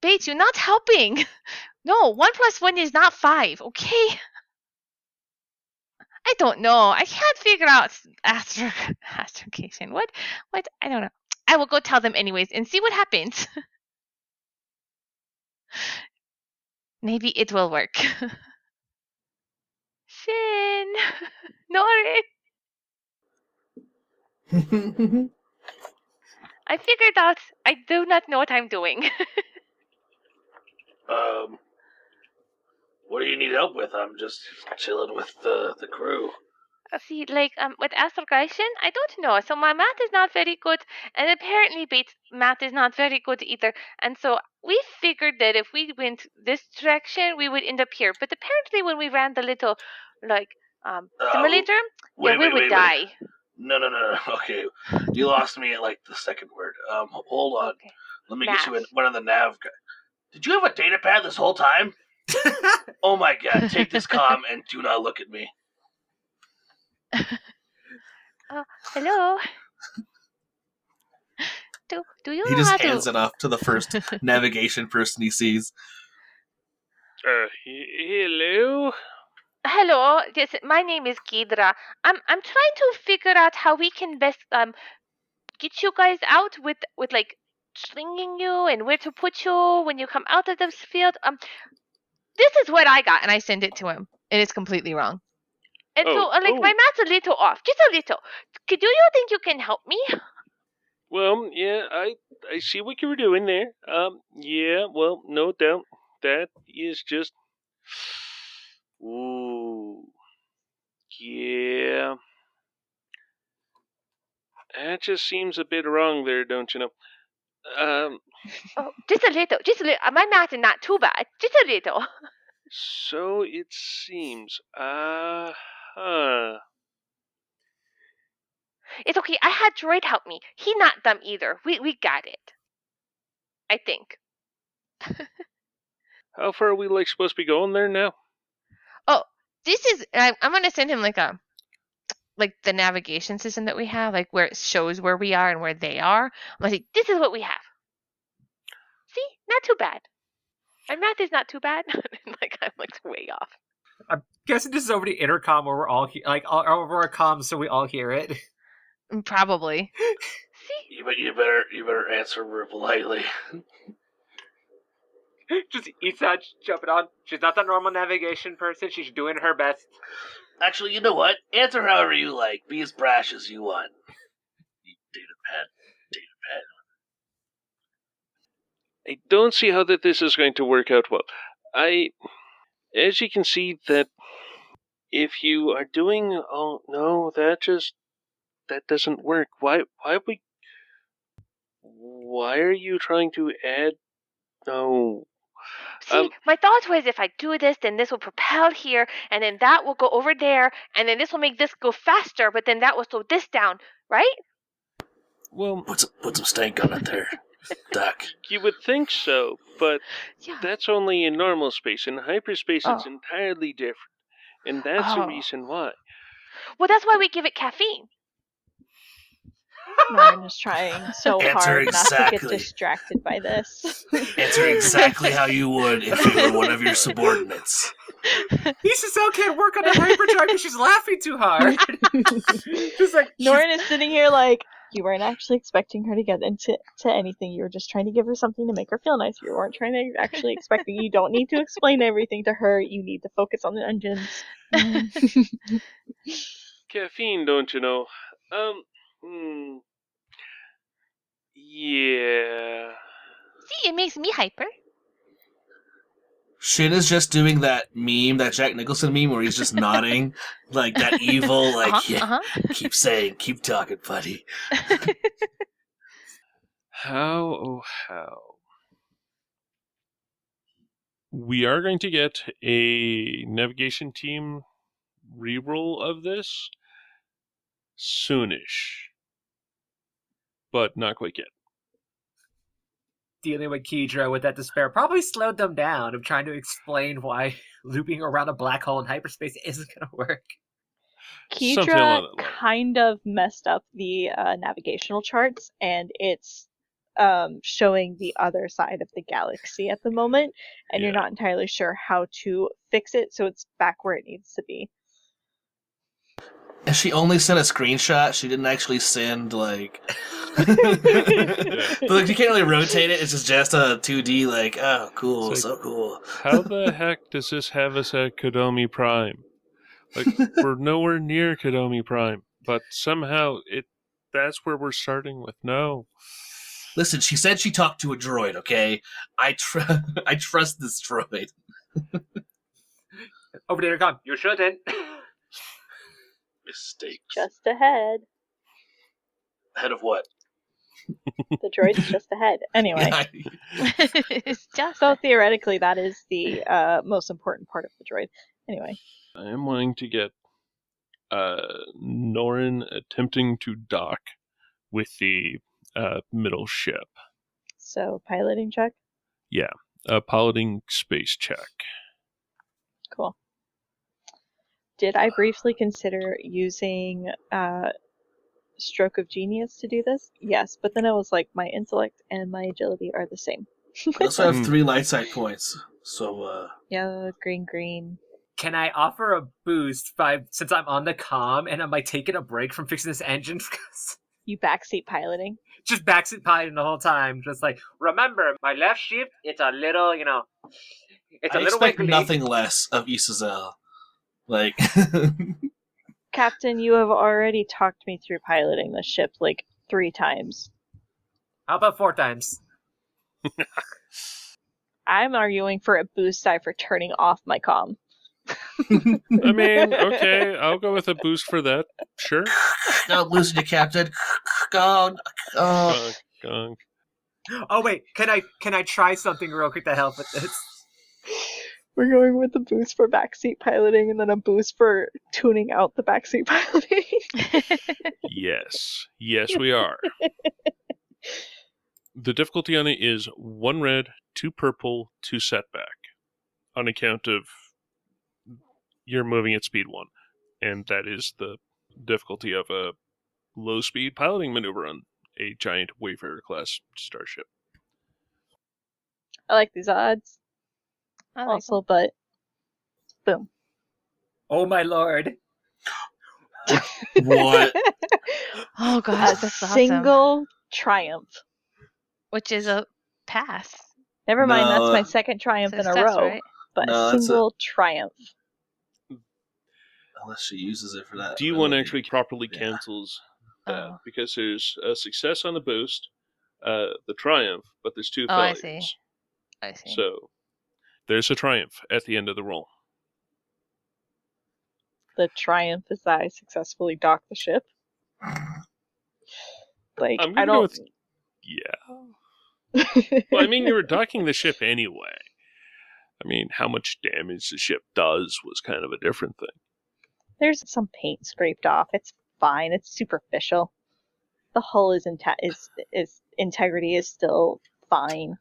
Bates, you're not helping. No, 1 + 1 is not 5, okay? I don't know. I can't figure out astrogation. What? I don't know. I will go tell them anyways and see what happens. Maybe it will work. Shin! Norin! I figured out I do not know what I'm doing. What do you need help with? I'm just chilling with the crew. See, with astrogation, I don't know. So my math is not very good, and apparently Bates' math is not very good either. And so we figured that if we went this direction, we would end up here. But apparently when we ran the little, simulator, we would die. No. Okay, you lost me at like the second word. Hold on. Okay. Let me get you in one of the nav. Did you have a data pad this whole time? Oh my god! Take this comm and do not look at me. Hello. Do you He know just how hands to? it off to the first navigation person he sees. Hello? Hello. Yes, my name is Kidra. I'm trying to figure out how we can best get you guys out with like slinging you and where to put you when you come out of this field. This is what I got, and I send it to him, and it's completely wrong. And my math's a little off, just a little. Do you think you can help me? Well, yeah, I see what you were doing there. Yeah, well, no doubt. That is just... Ooh. Yeah. That just seems a bit wrong there, don't you know? Oh, just a little. My math is not too bad. Just a little. So it seems. It's okay. I had Droid help me. He not dumb either. We got it. I think. How far are we supposed to be going there now? Oh, this is. I'm gonna send him the navigation system that we have, where it shows where we are and where they are. I'm gonna say, this is what we have. See, not too bad. My math is not too bad. I'm way off. I'm guessing this is over the intercom where we're all over a comm, so we all hear it. Probably. See? You better answer her politely. Just Isa jumping on. She's not the normal navigation person. She's doing her best. Actually, you know what? Answer however you like. Be as brash as you want. Data pad. I don't see how that this is going to work out well. As you can see, that if you are doing, oh no, that doesn't work. Why are you trying to add? No. See, my thought was if I do this, then this will propel here, and then that will go over there, and then this will make this go faster, but then that will slow this down, right? Well, Put some stank on it there, Doc. you would think so, but Yeah. that's only in normal space. In hyperspace, it's entirely different. And that's the reason why. Well, that's why we give it caffeine. Lauren is trying so Answer hard not to get exactly. distracted by this. Answer exactly how you would if you were one of your subordinates. Isabel can't work on the hyperdrive because she's laughing too hard. Just like Lauren is sitting here like, you weren't actually expecting her to get into anything. You were just trying to give her something to make her feel nice. You weren't trying to actually expecting. You don't need to explain everything to her. You need to focus on the engines. Caffeine, don't you know? Yeah. See, it makes me hyper. Shin is just doing that meme, that Jack Nicholson meme, where he's just nodding, like that evil, like, keep talking, buddy. How? We are going to get a navigation team reroll of this soonish, but not quite yet. dealing with Kidra with that despair probably slowed them down of trying to explain why looping around a black hole in hyperspace isn't going to work. Something Kidra along that line. kind of messed up the navigational charts, and it's showing the other side of the galaxy at the moment, and you're Yeah. not entirely sure how to fix it, so it's back where it needs to be. And she only sent a screenshot. She didn't actually send, like... But, like, you can't really rotate it. It's just a 2D, like, oh, cool, It's like- so cool. How the heck does this have us at Kodomi Prime? Like, we're nowhere near Kodomi Prime, but somehow that's where we're starting with. No. Listen, she said she talked to a droid, okay? I trust this droid. Over there, gone. You shouldn't. Mistakes. Just ahead. Ahead of what? The droid's just ahead. Anyway, Yeah, It's just so theoretically, that is the most important part of the droid. Anyway, I am wanting to get Norin attempting to dock with the middle ship. so piloting check. A piloting space check. Cool. Did I briefly consider using Stroke of Genius to do this? Yes, but then I was like, my intellect and my agility are the same. I also have 3 light side points, so, Yellow, green. Can I offer a boost since I'm on the comm and I'm like taking a break from fixing this engine? You backseat piloting. Just backseat piloting the whole time. Just like, remember, my left shift, it's a little, it's I a little expect wiggly. nothing less of Isazel. Like, Captain, you have already talked me through piloting the ship like 3 times. How about 4 times? I'm arguing for a boost die for turning off my comm. I mean, okay, I'll go with a boost for that. Sure. no, losing you, Captain. Go. Gong. Oh wait, can I try something real quick to help with this? We're going with a boost for backseat piloting and then a boost for tuning out the backseat piloting. Yes, we are. The difficulty on it is 1 red, 2 purple, 2 setback, on account of you're moving at speed 1, and that is the difficulty of a low-speed piloting maneuver on a giant Wayfarer class starship. I like these odds. I like Also, but boom. Oh my lord. What? Oh A god, that's awesome. single triumph. Which is a pass. Never mind, No, that's my second triumph in a Success, row. right? But No, a that's single triumph. Unless she uses it for that. D1 actually properly cancels that, Oh. because there's a success on the boost, the Triumph, but there's two Oh, I failures. see. I see. So there's a Triumph at the end of the roll. The triumph is that I successfully docked the ship. Like, I'm gonna I go don't. with Well, I mean, you were docking the ship anyway. I mean, how much damage the ship does was kind of a different thing. There's some paint scraped off. It's fine. It's superficial. The hull is integrity is still fine.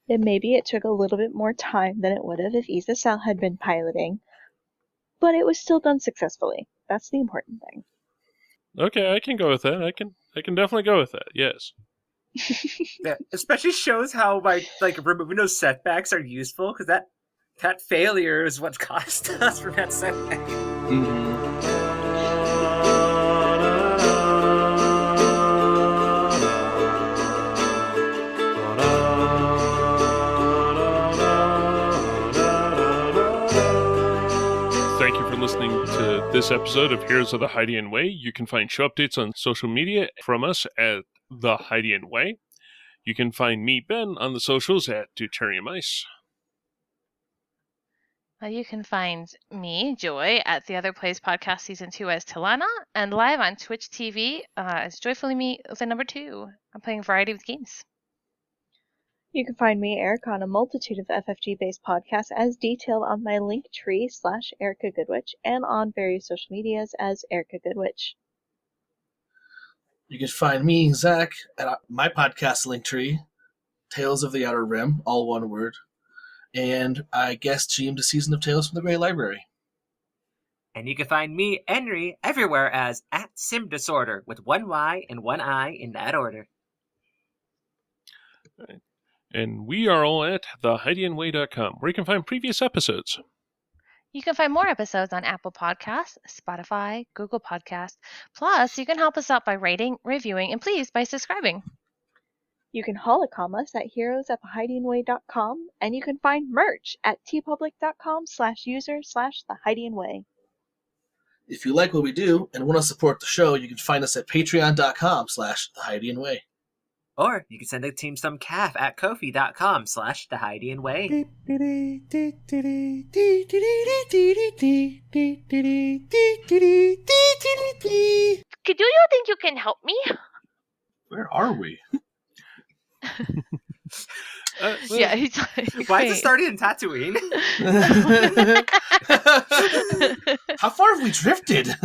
And maybe it took a little bit more time than it would have if Isasel had been piloting, but it was still done successfully. That's the important thing. Okay, I can go with that. I can definitely go with that. Yes. Yeah, especially shows how removing those setbacks are useful, because that failure is what cost us from that setback. Thank you for listening to this episode of Heroes of the Hydian Way. You can find show updates on social media from us at The Hydian Way. You can find me, Ben, on the socials at Deuterium Ice. You can find me, Joy, at The Other Plays Podcast Season 2 as Talana, and live on Twitch TV as Joyfully Me with a number 2. I'm playing a variety of games. You can find me, Erica, on a multitude of FFG-based podcasts as detailed on my Linktree /Erica Goodwitch and on various social medias as Erica Goodwitch. You can find me, Zach, at my podcast Linktree, Tales of the Outer Rim, all one word. And I guest GM'd a season of Tales from the Grey Library. And you can find me, Henry, everywhere as @SimDisorder, with one Y and one I in that order. Right. And we are all at thehydianway.com, where you can find previous episodes. You can find more episodes on Apple Podcasts, Spotify, Google Podcasts. Plus, you can help us out by rating, reviewing, and please by subscribing. You can holocom us at heroes@thehydianway.com, and you can find merch at tpublic.com/user/thehydianway. If you like what we do and want to support the show, you can find us at patreon.com/thehydianway. Or you can send the team some calf at kofi.com/thehydianway. Do you think you can help me? Where are we? Yeah, he's like, Why is it starting in Tatooine? How far have we drifted?